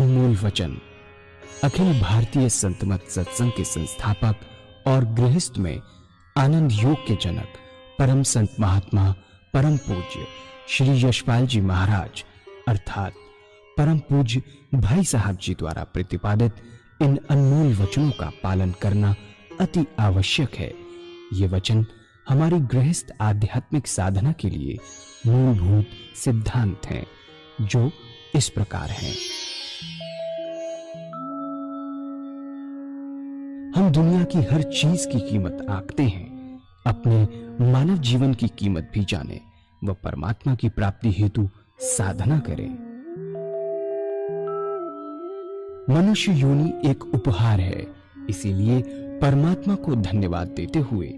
अनमोल वचन अखिल भारतीय संत मत सत्संग के संस्थापक और गृहस्थ में आनंद योग के जनक परम संत महात्मा परम पूज्य श्री यशपाल जी महाराज अर्थात परम पूज्य भाई साहब जी द्वारा प्रतिपादित इन अनमोल वचनों का पालन करना अति आवश्यक है। ये वचन हमारी गृहस्थ आध्यात्मिक साधना के लिए मूलभूत सिद्धांत हैं, जो इस प्रकार हैं। हम दुनिया की हर चीज की कीमत आंकते हैं, अपने मानव जीवन की कीमत भी जाने व परमात्मा की प्राप्ति हेतु साधना करें। मनुष्य योनि एक उपहार है, इसीलिए परमात्मा को धन्यवाद देते हुए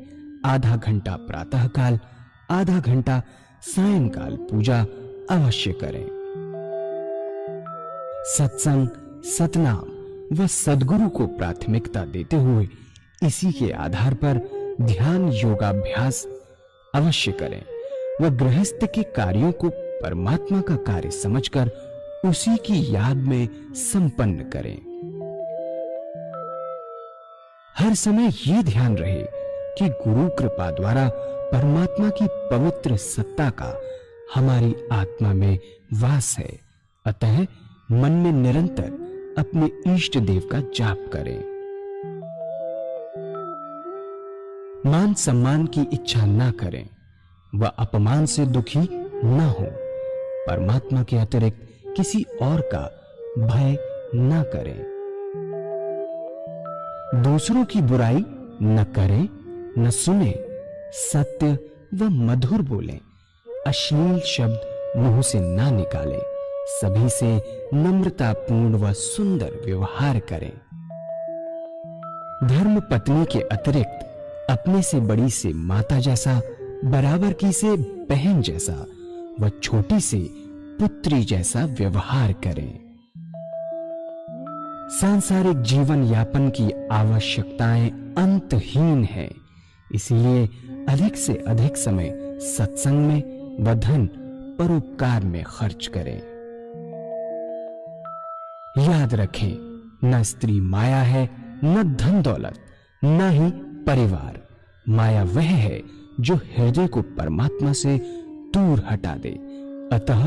आधा घंटा प्रातःकाल, आधा घंटा सायंकाल पूजा अवश्य करें। सत्संग, सतनाम व सद्गुरु को प्राथमिकता देते हुए इसी के आधार पर ध्यान योगाभ्यास अवश्य करें व गृहस्थ के कार्यों को परमात्मा का कार्य समझकर उसी की याद में संपन्न करें। हर समय ये ध्यान रहे कि गुरु कृपा द्वारा परमात्मा की पवित्र सत्ता का हमारी आत्मा में वास है, अतः मन में निरंतर अपने इष्ट देव का जाप करें। मान सम्मान की इच्छा न करें व अपमान से दुखी न हो। परमात्मा के अतिरिक्त किसी और का भय न करें। दूसरों की बुराई न करें, न सुने, सत्य व मधुर बोलें, अश्लील शब्द मुंह से ना निकालें, सभी से नम्रतापूर्ण व सुंदर व्यवहार करें। धर्म पत्नी के अतिरिक्त अपने से बड़ी से माता जैसा, बराबर की से बहन जैसा व छोटी से पुत्री जैसा व्यवहार करें। सांसारिक जीवन यापन की आवश्यकताएं अंतहीन है, इसलिए अधिक से अधिक समय सत्संग में व धन परोपकार में खर्च करें। याद रखें, न स्त्री माया है, न धन दौलत, न ही परिवार। माया वह है जो हृदय को परमात्मा से दूर हटा दे। अतः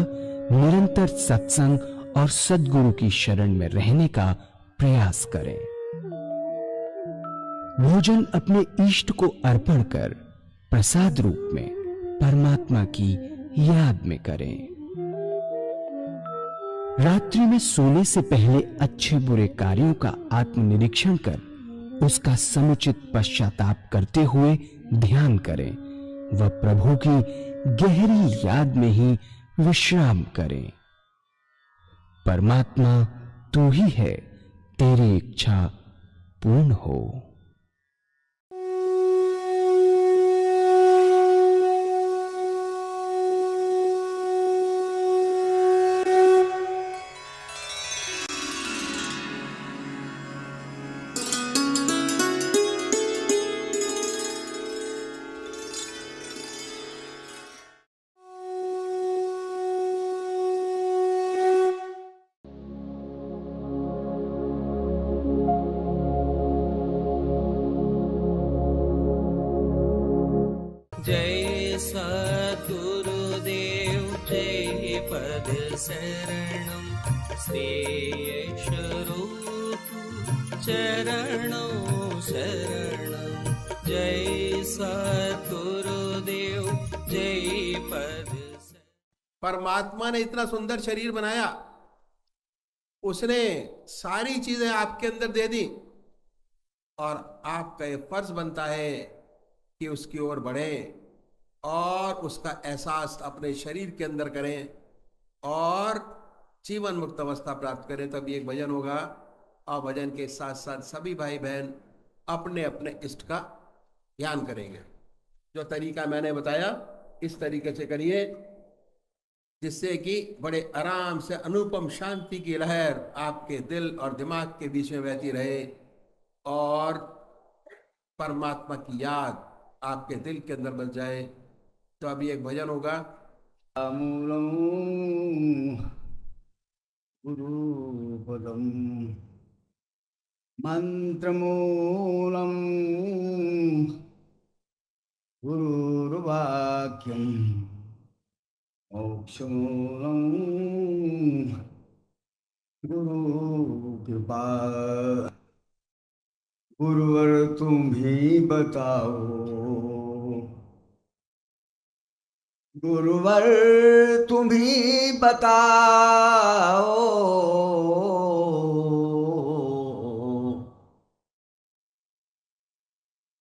निरंतर सत्संग और सद्गुरु की शरण में रहने का प्रयास करें। भोजन अपने इष्ट को अर्पण कर प्रसाद रूप में परमात्मा की याद में करें। रात्रि में सोने से पहले अच्छे बुरे कार्यों का आत्मनिरीक्षण कर उसका समुचित पश्चाताप करते हुए ध्यान करें व प्रभु की गहरी याद में ही विश्राम करें। परमात्मा तू ही है, तेरी इच्छा पूर्ण हो। जय सद्गुरुदेव जय पद शरणम श्रेयस्वरूप चरणों शरणम। जय सद्गुरुदेव जय पद। परमात्मा ने इतना सुंदर शरीर बनाया, उसने सारी चीजें आपके अंदर दे दी और आपका ये फर्ज बनता है कि उसकी ओर बढ़ें और उसका एहसास अपने शरीर के अंदर करें और जीवन मुक्त अवस्था प्राप्त करें। तब एक भजन होगा और भजन के साथ साथ सभी भाई बहन अपने अपने इष्ट का ध्यान करेंगे। जो तरीका मैंने बताया इस तरीके से करिए, जिससे कि बड़े आराम से अनुपम शांति की लहर आपके दिल और दिमाग के बीच में बहती रहे और परमात्मा की याद आपके दिल के अंदर बस जाए। तो अभी एक भजन होगा। मूलम गुरु मंत्रमूलम् गुरुर्वाक्यम् मोक्षमूलम् गुरुकृपा। गुरुवर तुम ही बताओ, गुरुवर तुम ही बताओ,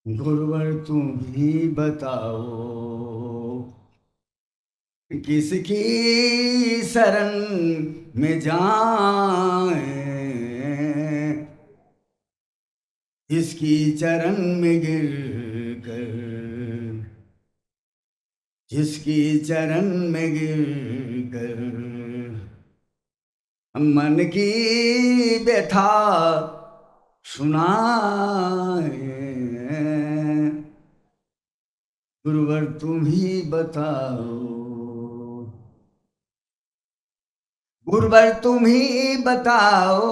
गुरुवर तुम ही बताओ, किसकी शरण में जाएं, जिसकी चरण में गिर कर, जिसकी चरण में गिर कर मन की व्यथा सुनाए। गुरुवर तुम ही बताओ, गुरुवर तुम ही बताओ,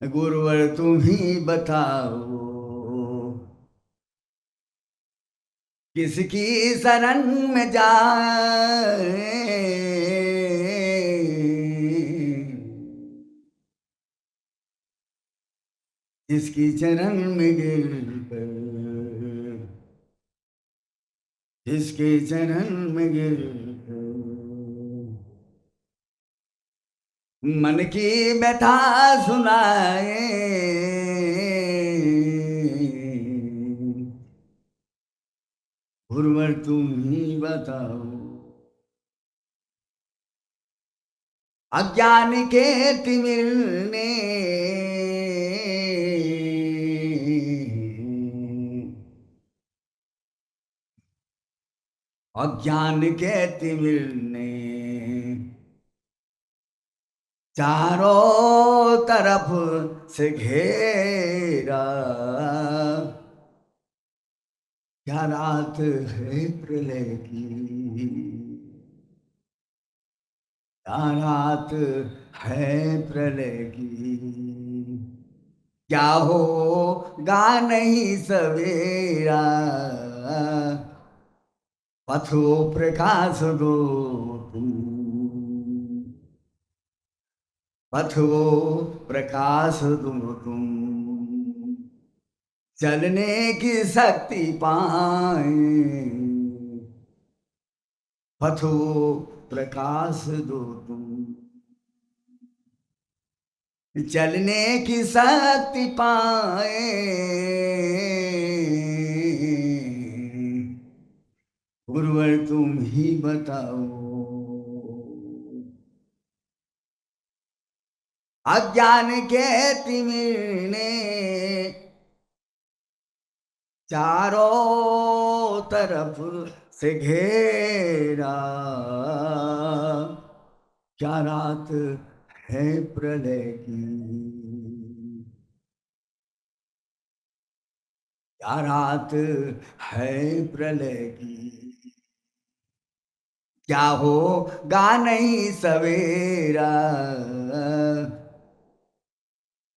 गुरुवर तुम ही बताओ, किसकी शरण में जाए, जिसकी चरण में गिर कर, जिसके चरण में गिर कर मन की व्यथा सुनाए। गुरुवर तुम ही बताओ, अज्ञान के तिमिर ने अज्ञान के तिमिर ने चारों तरफ से घेरा। क्या रात है प्रलय की, क्या रात है प्रलय की, क्या होगा नहीं सवेरा। पथो प्रकाश दो तुम, पथो प्रकाश दो तुम, चलने की शक्ति पाए। पथो प्रकाश दो तुम, चलने की शक्ति पाए। गुरुवर तुम ही बताओ, अज्ञान के तिमिर ने चारों तरफ से घेरा। क्या रात है प्रलय की, क्या रात है प्रलय की, क्या होगा नहीं सवेरा।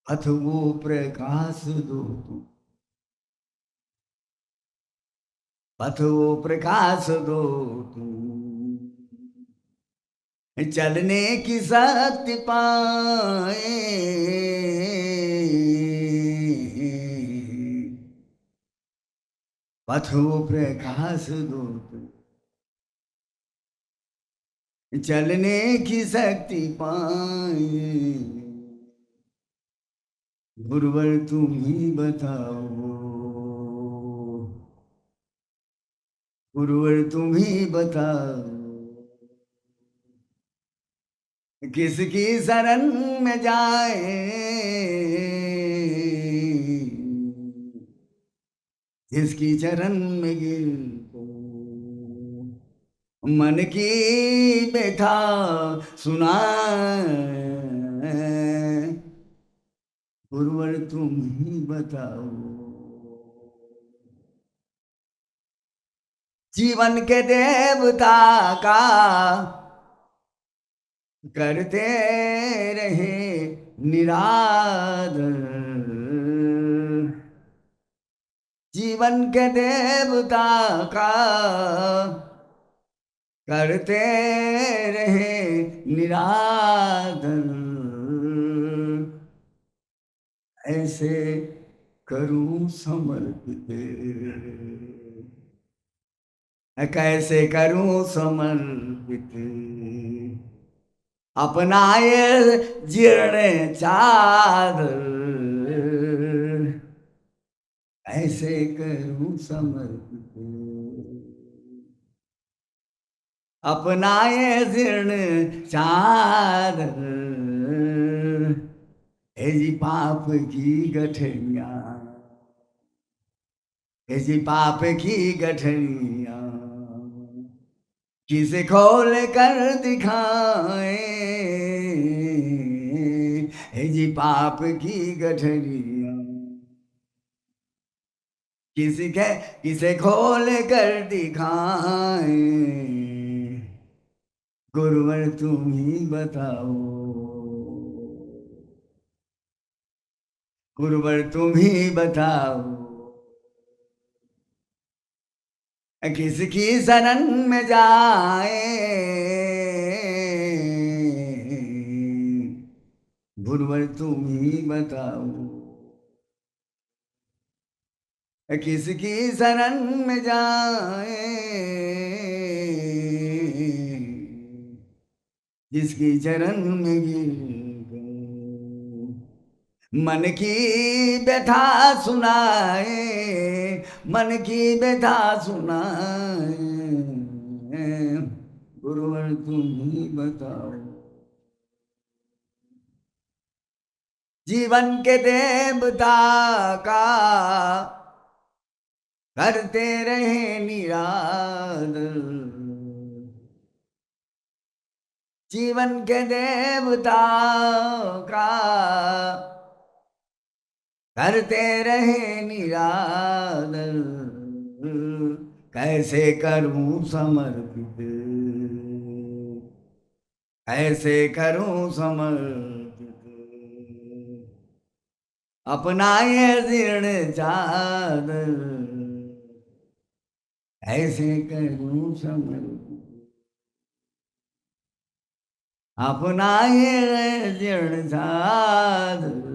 अथवो प्रकाश दो तुम, अथवो प्रकाश दो तुम, चलने की शक्ति पाए। पथो प्रकाश दो तुम, चलने की शक्ति पाए। गुरुवर तुम ही बताओ, गुरुवर तुम ही बताओ, किसकी शरण में जाए, जिसकी चरण में गिर मन की व्यथा सुनाए। गुरुवर तुम ही बताओ, जीवन के देवता का करते रहे निरादर। जीवन के देवता का करते रहे निरादर। ऐसे करूं समर्पित, कैसे करूं समर्पित, अपना ये जीर्ण चादर। ऐसे करूं समर्पित, अपना ये जीर्ण चादर। हे जी पाप की गठरियां, हे जी पाप की गठरियां, किसे खोल कर दिखाए। हे जी पाप की गठरियां, किसे खोल कर दिखाए। गुरुवर तुम ही बताओ, गुरुवर तुम ही बताओ, किसकी शरण में जाए। गुरुवर तुम ही बताओ, किसकी शरण में जाए। जिसकी चरण में गिर गए, मन की व्यथा सुनाए, मन की व्यथा सुनाए। गुरुवर तुम ही बताओ, जीवन के देवता का करते रहे निरादर। जीवन के देवता का करते रहे निरादर। कैसे करूं समर्पित, कैसे करूं समर्पित, अपना ये जीर्ण चादर। ऐसे करूं समर्पित, अपना ये जीर्ण चादर।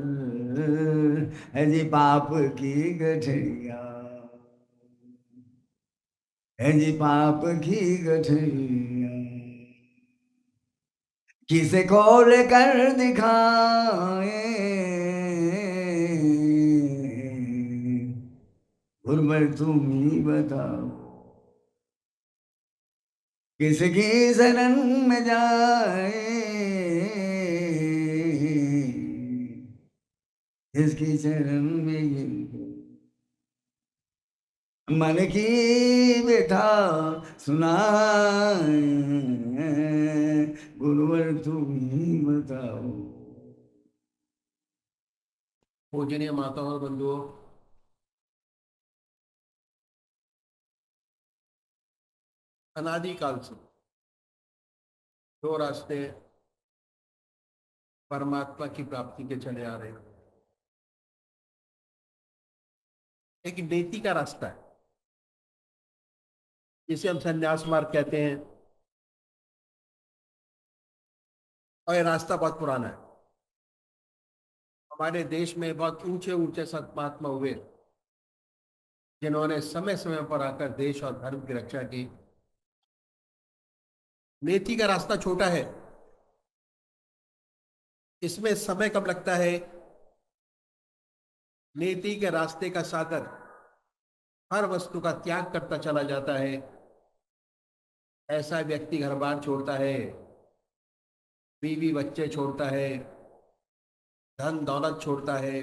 है जी पाप की गठरिया, है जी पाप की गठरिया, किसे खोल कर दिखाए। गुरुवर तुम ही बताओ, किसकी शरण में जाए। इसकी चरण में गिर गए, मन की व्यथा सुनाए। गुरुवर तुम ही बताओ। पूजनीय माताओं और बंधुओं, अनादिकाल से दो रास्ते परमात्मा की प्राप्ति के चले आ रहे हैं। एक नीति का रास्ता है जिसे हम संन्यास मार्ग कहते हैं, और ये रास्ता बहुत पुराना है। हमारे देश में बहुत ऊंचे ऊंचे संत महात्मा हुए जिन्होंने समय समय पर आकर देश और धर्म की रक्षा की। नीति का रास्ता छोटा है, इसमें समय कम लगता है। नीति के रास्ते का सागर हर वस्तु का त्याग करता चला जाता है। ऐसा व्यक्ति घर बार छोड़ता है, बीवी बच्चे छोड़ता है, धन दौलत छोड़ता है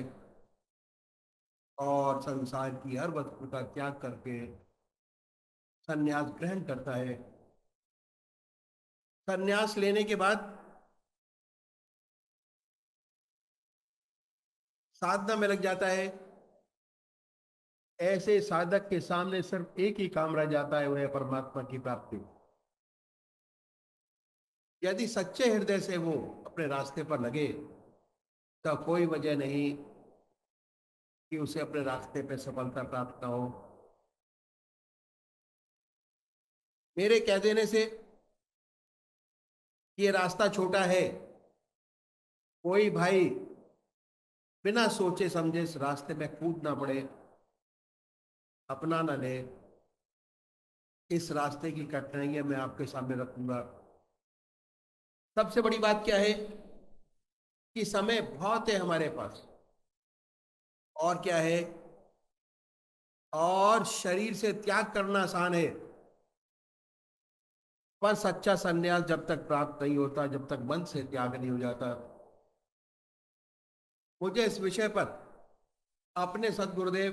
और संसार की हर वस्तु का त्याग करके संन्यास ग्रहण करता है। संन्यास लेने के बाद साधना में लग जाता है। ऐसे साधक के सामने सिर्फ एक ही काम रह जाता है, वह है परमात्मा की प्राप्ति। यदि सच्चे हृदय से वो अपने रास्ते पर लगे तो कोई वजह नहीं कि उसे अपने रास्ते पे सफलता प्राप्त ना हो। मेरे कह देने से ये रास्ता छोटा है, कोई भाई बिना सोचे समझे इस रास्ते में कूद ना पड़े, अपना ना ले। इस रास्ते की कठिनाइयां मैं आपके सामने रखूंगा। सबसे बड़ी बात क्या है कि समय बहुत है हमारे पास, और क्या है, और शरीर से त्याग करना आसान है, पर सच्चा संन्यास जब तक प्राप्त नहीं होता, जब तक मन से त्याग नहीं हो जाता। मुझे इस विषय पर अपने सदगुरुदेव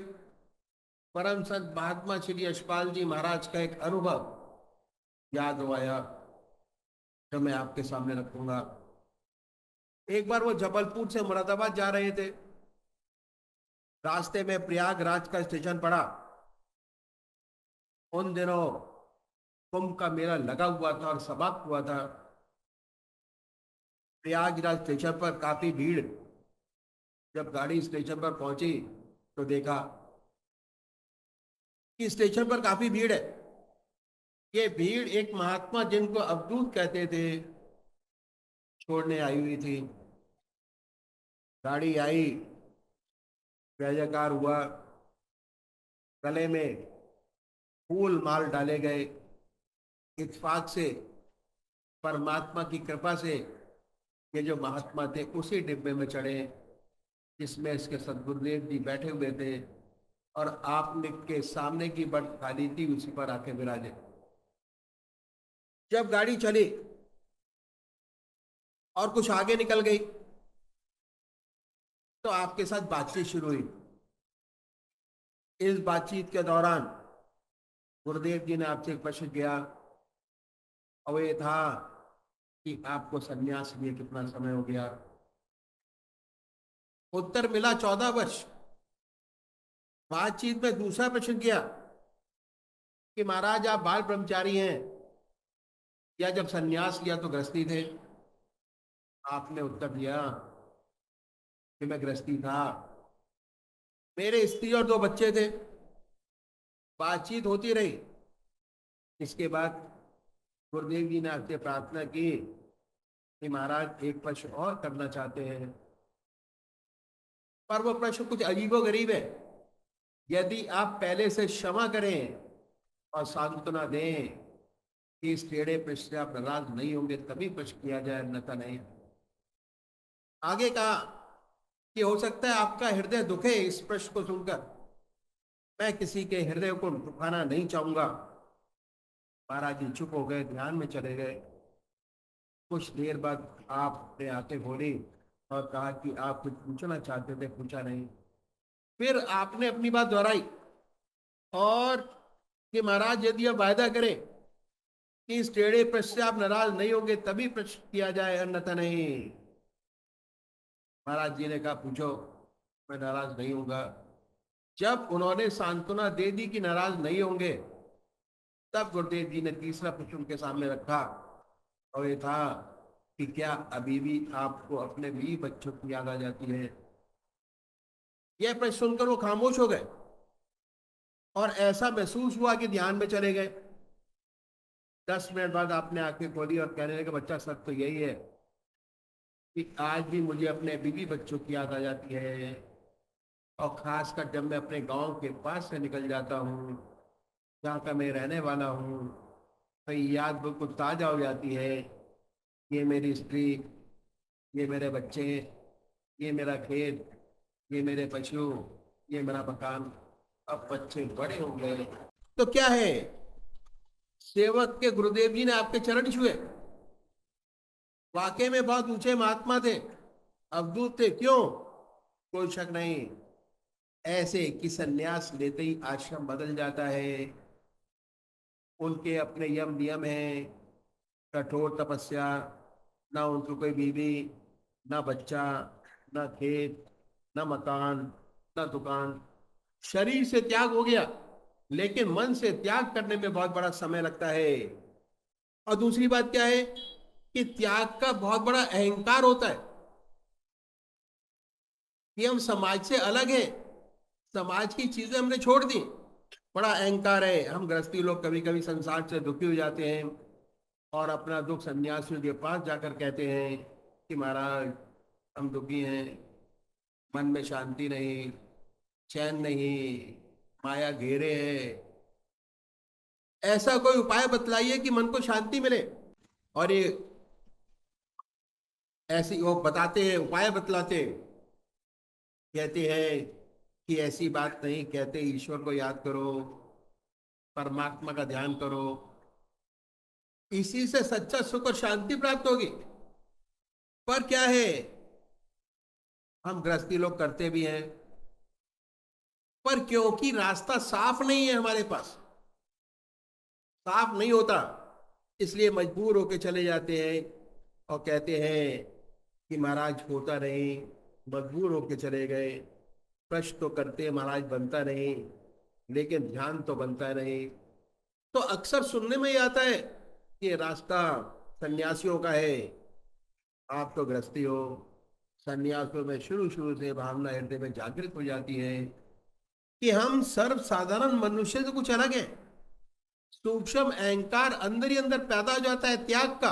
परम संत महात्मा श्री यशपाल जी महाराज का एक अनुभव याद आया, जो मैं आपके सामने रखूंगा। एक बार वो जबलपुर से मुरादाबाद जा रहे थे। रास्ते में प्रयागराज का स्टेशन पड़ा। उन दिनों कुंभ का मेला लगा हुआ था और समाप्त हुआ था। प्रयागराज स्टेशन पर काफी भीड़। जब गाड़ी स्टेशन पर पहुंची तो देखा कि स्टेशन पर काफी भीड़ है। ये भीड़ एक महात्मा जिनको अवधूत कहते थे, छोड़ने आई हुई थी। गाड़ी आई, जय जयकार हुआ, गले में फूल माल डाले गए। इत्तेफाक से, परमात्मा की कृपा से, ये जो महात्मा थे उसी डिब्बे में चढ़े जिसमें इसके सदगुरुदेव जी बैठे हुए थे, और आपने के सामने की बर्थ खाली थी, उसी पर आके विराजे। जब गाड़ी चली और कुछ आगे निकल गई तो आपके साथ बातचीत शुरू हुई। इस बातचीत के दौरान गुरुदेव जी ने आपसे एक प्रश्न किया, और ये था कि आपको सन्यास लिए कितना समय हो गया। उत्तर मिला 14 वर्ष। बातचीत में दूसरा प्रश्न किया कि महाराज आप बाल ब्रह्मचारी हैं या जब सन्यास लिया तो गृहस्थी थे। आपने उत्तर दिया कि मैं गृहस्थी था, मेरे स्त्री और 2 बच्चे थे। बातचीत होती रही। इसके बाद गुरुदेव जी ने आपसे प्रार्थना की कि महाराज एक प्रश्न और करना चाहते हैं, पर वो प्रश्न कुछ अजीबोगरीब है। यदि आप पहले से क्षमा करें और सांत्वना दें कि इस टेढ़े प्रश्न से आप नाराज नहीं होंगे तभी प्रश्न किया जाए, अन्यथा नहीं। आगे कहा कि हो सकता है आपका हृदय दुखे इस प्रश्न को सुनकर, मैं किसी के हृदय को दुखाना नहीं चाहूंगा। महाराज जी चुप हो गए, ध्यान में चले गए। कुछ देर बाद आपने आंखें खोली और कहा कि आप कुछ पूछना चाहते थे, पूछा नहीं। फिर आपने अपनी बात दोहराई और कि महाराज यदि आप वायदा करें कि इस टेढ़े प्रश्न से आप नाराज नहीं होंगे तभी प्रश्न किया जाए, अन्यथा नहीं। महाराज जी ने कहा पूछो, मैं नाराज नहीं होऊंगा। जब उन्होंने सांत्वना दे दी कि नाराज नहीं होंगे, तब गुरुदेव जी ने तीसरा प्रश्न उनके सामने रखा, और ये था कि क्या अभी भी आपको अपने 20 बच्चों की याद आ जाती है। यह प्रश्न सुनकर वो खामोश हो गए और ऐसा महसूस हुआ कि ध्यान में चले गए। 10 मिनट बाद आपने आंखें खोली और कहने लगे, बच्चा सच तो यही है कि आज भी मुझे अपने बीवी बच्चों की याद आ जाती है, और खासकर जब मैं अपने गांव के पास से निकल जाता हूँ, जहाँ का मैं रहने वाला हूँ, तो ये याद बिल्कुल ताज़ा हो जाती है। ये मेरी स्त्री, ये मेरे बच्चे, ये मेरा खेत, ये मेरे पशु, ये मेरा मकान। अब बच्चे बड़े हो गए तो क्या है, सेवक के गुरुदेव जी ने आपके चरण छुए। वाकई में बहुत ऊंचे महात्मा थे, अवधूत थे। क्यों? कोई शक नहीं। ऐसे कि सन्यास लेते ही आश्रम बदल जाता है। उनके अपने यम नियम हैं, कठोर तपस्या, ना उनको कोई बीवी, ना बच्चा, ना खेत, ना मकान, ना दुकान। शरीर से त्याग हो गया, लेकिन मन से त्याग करने में बहुत बड़ा समय लगता है। और दूसरी बात क्या है कि त्याग का बहुत बड़ा अहंकार होता है कि हम समाज से अलग हैं, समाज की चीजें हमने छोड़ दी, बड़ा अहंकार है। हम गृहस्थी लोग कभी कभी संसार से दुखी हो जाते हैं और अपना दुख सन्यासियों के पास जाकर कहते हैं कि महाराज हम दुखी हैं, मन में शांति नहीं, चैन नहीं, माया घेरे है, ऐसा कोई उपाय बतलाइए कि मन को शांति मिले। और ये ऐसी वो बताते हैं, उपाय बतलाते हैं, कहते हैं कि ऐसी बात नहीं, कहते ईश्वर को याद करो, परमात्मा का ध्यान करो, इसी से सच्चा सुख और शांति प्राप्त होगी। पर क्या है, हम गृहस्थी लोग करते भी हैं, पर क्योंकि रास्ता साफ नहीं है, हमारे पास साफ नहीं होता, इसलिए मजबूर होके चले जाते हैं और कहते हैं कि महाराज होता नहीं, मजबूर होके चले गए। प्रश्न तो करते हैं महाराज, बनता नहीं, लेकिन ध्यान तो बनता नहीं। तो अक्सर सुनने में ही आता है कि ये रास्ता सन्यासियों का है, आप तो गृहस्थी हो। सन्यासियों में शुरू शुरू से भावना हृदय में जागृत हो जाती है कि हम सर्व साधारण मनुष्य से कुछ अलग है। सूक्ष्म अहंकार अंदर ही अंदर पैदा हो जाता है, त्याग का,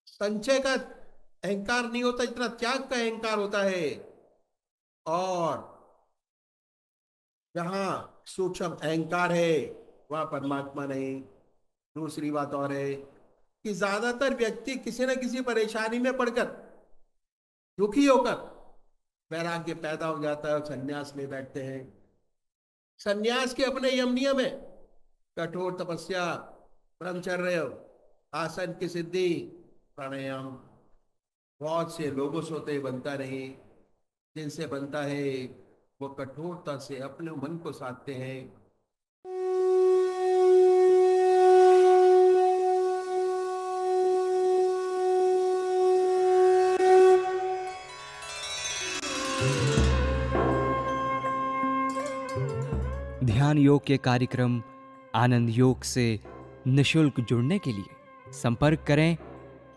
संचय का अहंकार नहीं होता, इतना त्याग का अहंकार होता है। और जहां सूक्ष्म अहंकार है वह परमात्मा नहीं। दूसरी बात और है कि ज्यादातर व्यक्ति किसी न किसी परेशानी में पड़कर, दुखी होकर वैराग्य पैदा हो जाता है और संन्यास में बैठते हैं। संन्यास के अपने यम नियम है, कठोर तपस्या, ब्रह्मचर्य, आसन की सिद्धि, प्राणायाम। बहुत से लोगों से होते बनता नहीं, जिनसे बनता है वो कठोरता से अपने मन को साधते हैं। ध्यान योग के कार्यक्रम आनंद योग से निशुल्क जुड़ने के लिए संपर्क करें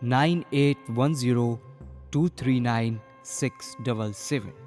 9810239677।